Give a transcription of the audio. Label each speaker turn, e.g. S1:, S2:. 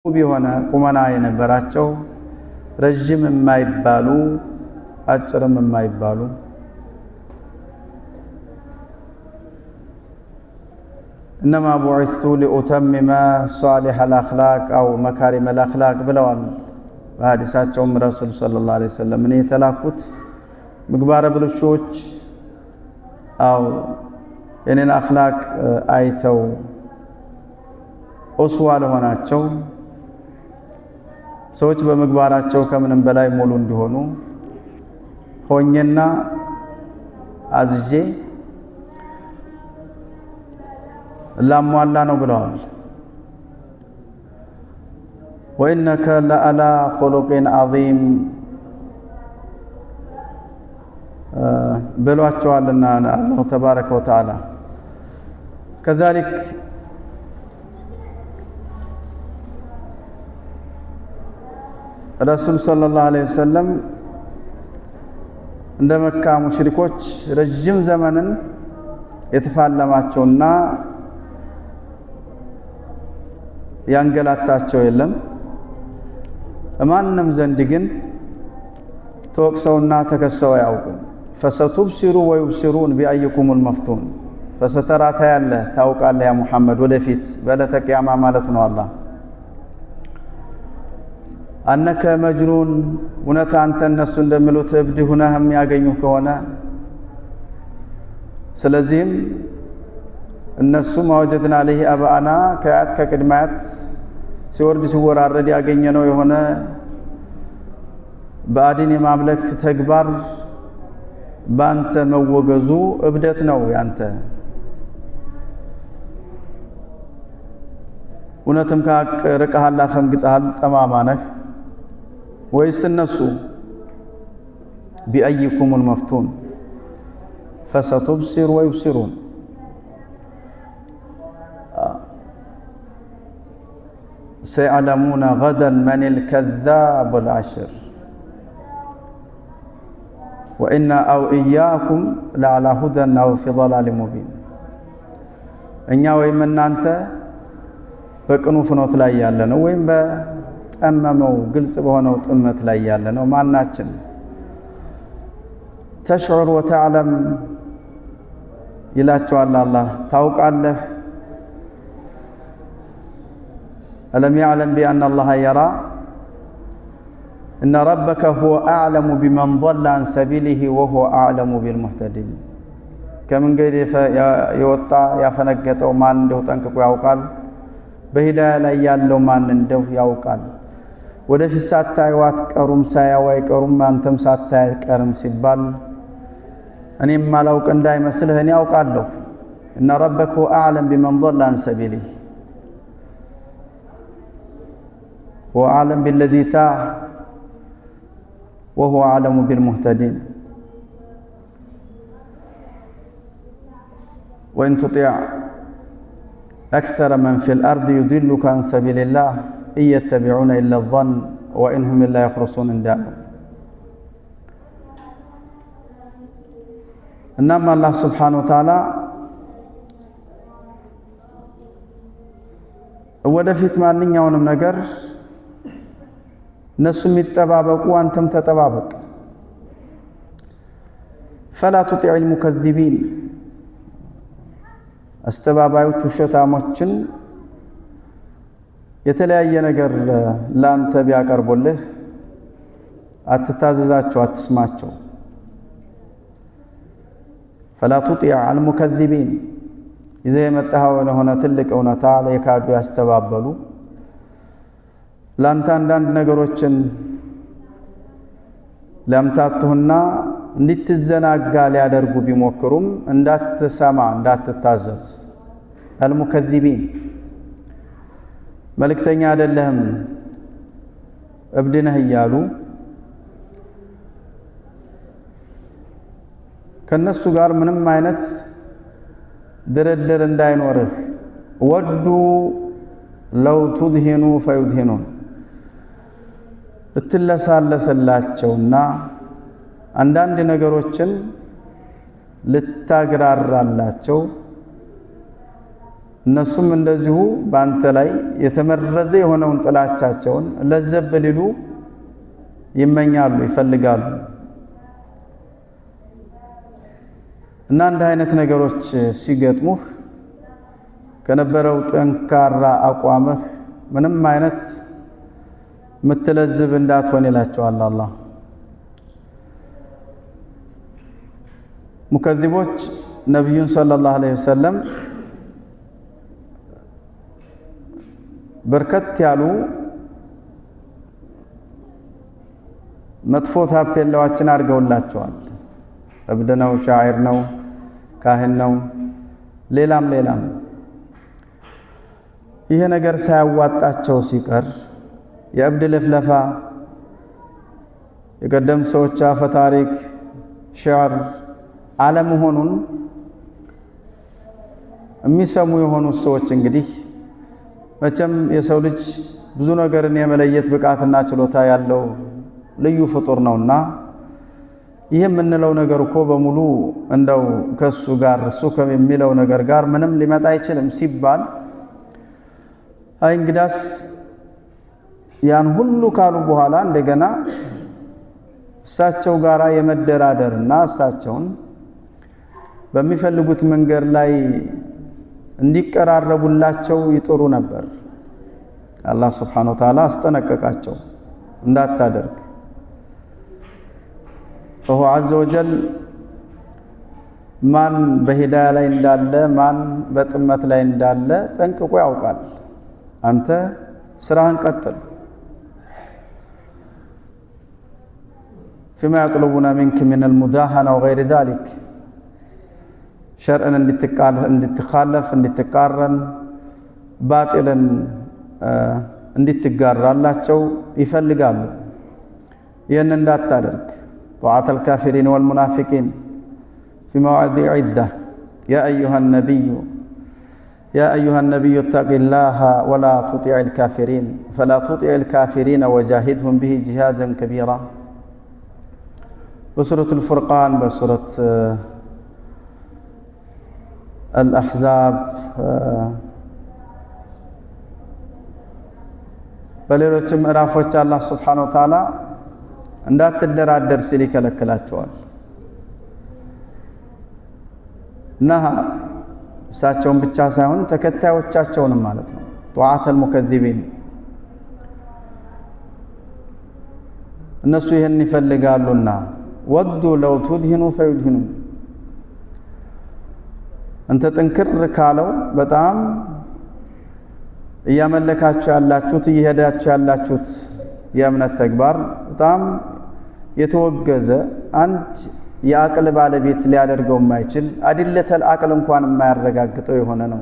S1: ቢሆነ ቁመና የነበራቸው ረጅም የማይባሉ አጭርም የማይባሉ إنما بعثت لأتمم صالح الأخلاق أو مكارم الأخلاق ብለዋል በሐዲሳቸውም ረሱል ሰለላሁ ዐለይሂ ወሰለም እኔ የተላኩት ምግባረ ብልሾች አው የኔን አኽላቅ አይተው ኡስዋ ለሆናቸው ሰዎች በመግባራቸው ከምንም በላይ ሙሉ እንዲሆኑ ሆኜና አዝጄ ላሟላ ነው ብለዋል። ወኢነከ ለአላ ኹሉቂን ዐዚም ብሏቸዋልና አላሁ ተባረከ ወተዓላ። ከዛሊክ ረሱል ሰለላሁ ዐለይሂ ወሰለም እንደ መካ ሙሽሪኮች ረጅም ዘመንን የተፋለማቸውና ያንገላታቸው የለም። ማንም ዘንድ ግን ተወቅሰውና ተከሰው አያውቁም። ፈሰቱብሲሩ ወዩብሲሩን ቢአይኩሙል መፍቱን ፈሰተራታ ያለ ታውቃለህ ያ ሙሐመድ ወደፊት በዕለተ ቂያማ ማለት ነው። አላህ አነከ መጅኑን እውነት አንተ እነሱ እንደሚሉት እብድ ሁነህ የሚያገኙህ ከሆነ ስለዚህም እነሱ ማወጀድና አለይሂ አባአና ከአያት ከቅድማያት ሲወርድ ሲወራረድ ያገኘነው የሆነ ባዕድን የማምለክ ተግባር ባንተ መወገዙ እብደት ነው ያንተ። እውነትም ከሐቅ ርቀሃል አፈንግጠሃል ጠማማ ነህ ወይስ እነሱ? ቢአይኩሙል መፍቱን ፈሰቱብሲሩ ወዩብሲሩን ሰየዕለሙነ ገደን መኒል ከዛቡል አሽር ወኢና አው ኢያኩም ለዐላ ሁደን አው ፊ ضላሊን ሙቢን። እኛ ወይም እናንተ በቅኑ ፍኖት ላይ ያለ ነው ወይም በጠመመው ግልጽ በሆነው ጥመት ላይ ያለ ነው ማናችን። ተሽዑር ወተዕለም ይላቸዋል አላህ ታውቃለህ። ألم يعلم بأن الله يرى إن ربك هو أعلم بمن ضل عن سبيله وهو أعلم بالمهتدين كمن غير يوطا يفنقطው ማን እንደው ጠንቅቆ ያውቃል። በሂዳያ ላይ ያለው ማን እንደው ያውቃል። ወደፊት ሳታዩ አትቀሩም ሳያዩ አይቀሩም አንተም ሳታይ አይቀርም ሲባል እኔም ማላውቅ እንዳይመስልህ እኔ ያውቃለሁ። إن ربك هو أعلم بمن ضل عن سبيله هو أعلم بالذي تاه وهو أعلم بالمهتدين وإن تطيع أكثر من في الأرض يضلك عن سبيل الله إن يتبعون إلا الظن وإن هم إلا يخرصون እንዳሉ እናም አላህ ሱብሓነሁ ወተዓላ ወደፊት ማንኛውንም ነገር እነሱ የሚጠባበቁ አንተም ተጠባበቅ። ፈላ ቱጢዕል ሙከዚቢን አስተባባዮች ውሸታሞችን የተለያየ ነገር ላንተ ቢያቀርቡልህ አትታዘዛቸው፣ አትስማቸው። ፈላ ቱጢዕ አልሙከዚቢን ይዘህ የመጣኸው የሆነ ትልቅ እውነታ የካዱ ያስተባበሉ ላንተ አንዳንድ ነገሮችን ለምታቱህና እንድትዘናጋ ሊያደርጉ ቢሞክሩም እንዳትሰማ እንዳትታዘዝ። አልሙከዚቢን መልእክተኛ አይደለህም እብድ ነህ እያሉ ከነሱ ጋር ምንም አይነት ድርድር እንዳይኖርህ ወዱ ለው ቱድሂኑ ፈዩድሂኑን ልትለሳለስላቸውና አንዳንድ ነገሮችን ልታግራራላቸው እነሱም እንደዚሁ በአንተ ላይ የተመረዘ የሆነውን ጥላቻቸውን ለዘብ ሊሉ ይመኛሉ ይፈልጋሉ። እና እንዲህ አይነት ነገሮች ሲገጥሙህ ከነበረው ጠንካራ አቋምህ ምንም አይነት ምትለዝብ እንዳትሆን ይላቸዋል አላህ። ሙከዚቦች ነቢዩን ሰለላሁ ዐለይሂ ወሰለም በርከት ያሉ መጥፎ ታፔላዎችን አድርገውላቸዋል። እብድ ነው፣ ሻዒር ነው፣ ካህን ነው፣ ሌላም ሌላም። ይሄ ነገር ሳያዋጣቸው ሲቀር የእብድ ልፍለፋ፣ የቀደም ሰዎች አፈ ታሪክ፣ ሸዕር አለመሆኑን የሚሰሙ የሆኑ ሰዎች እንግዲህ መቼም የሰው ልጅ ብዙ ነገርን የመለየት ብቃትና ችሎታ ያለው ልዩ ፍጡር ነውና ይህ የምንለው ነገር እኮ በሙሉ እንደው ከሱ ጋር እሱ ከሚለው ነገር ጋር ምንም ሊመጣ አይችልም ሲባል አይ እንግዳስ ያን ሁሉ ካሉ በኋላ እንደገና እሳቸው ጋራ የመደራደርና እሳቸውን በሚፈልጉት መንገድ ላይ እንዲቀራረቡላቸው ይጥሩ ነበር። አላህ Subhanahu Wa Ta'ala አስጠነቀቃቸው እንዳታደርግ። ወሁ ዐዘ ወጀል ማን በሂዳያ ላይ እንዳለ ማን በጥመት ላይ እንዳለ ጠንቅቆ ያውቃል። አንተ ስራህን ቀጥል። فيما يطلبون منك من المداهنة وغير ذلك شرعا እንድትኻለፍ እንድትቃረን ባጢልን እንድትጋራላቸው ይፈልጋሉ። ይህን እንዳታደርግ طاعة الكافرين والمنافقين في مواضع عدة يا أيها النبي اتق الله ولا تطع الكافرين فلا تطع الكافرين وجاهدهم به جهادا كبيرا بسورة الفرقان بسورة الأحزاب በሌሎችም ምዕራፎች አላህ Subhanahu Wa Ta'ala እንዳትደራደር ሲል ይከለክላቸዋል። እና እሳቸውን ብቻ ሳይሆን ተከታዮቻቸውንም ማለት ነው። طاعة المكذبين እነሱ ይህን ይፈልጋሉና ወዱ ለው ቱድሂኑ ፈዩድሂኑ አንተ ጥንክር ካለው በጣም እያመለካችሁ ያላችሁት እየሄዳችሁ ያላችሁት የእምነት ተግባር በጣም የተወገዘ አንድ የአቅል ባለቤት ሊያደርገው የማይችል አዲለተል አቅል እንኳን የማያረጋግጠው የሆነ ነው።